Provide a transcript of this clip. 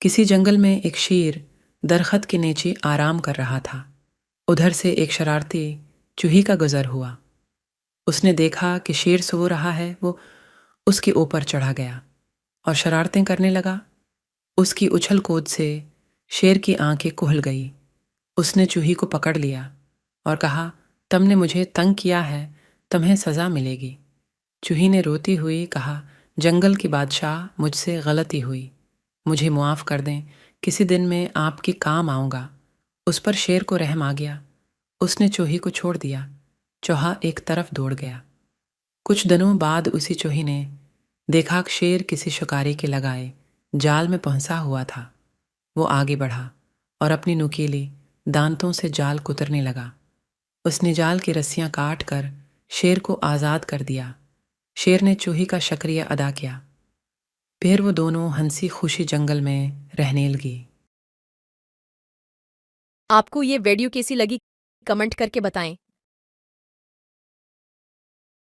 किसी जंगल में एक शेर दरख्त के नीचे आराम कर रहा था। उधर से एक शरारती चूही का गुजर हुआ। उसने देखा कि शेर सो रहा है। वो उसके ऊपर चढ़ा गया और शरारतें करने लगा। उसकी उछल कूद से शेर की आंखें खुल गई। उसने चूही को पकड़ लिया और कहा, तुमने मुझे तंग किया है, तुम्हें सज़ा मिलेगी। चूही ने रोती हुई कहा, जंगल की बादशाह, मुझसे गलती हुई, मुझे मुआफ़ कर दें, किसी दिन मैं आपके काम आऊँगा। उस पर शेर को रहम आ गया। उसने चूही को छोड़ दिया। चूहा एक तरफ दौड़ गया। कुछ दिनों बाद उसी चूही ने देखा कि शेर किसी शिकारी के लगाए जाल में फंसा हुआ था। वो आगे बढ़ा और अपनी नुकीली दांतों से जाल कुतरने लगा। उसने जाल की रस्सियां काट कर शेर को आज़ाद कर दिया। शेर ने चूही का शुक्रिया अदा किया। फिर वो दोनों हंसी खुशी जंगल में रहने लगी। आपको ये वीडियो कैसी लगी कमेंट करके बताएं।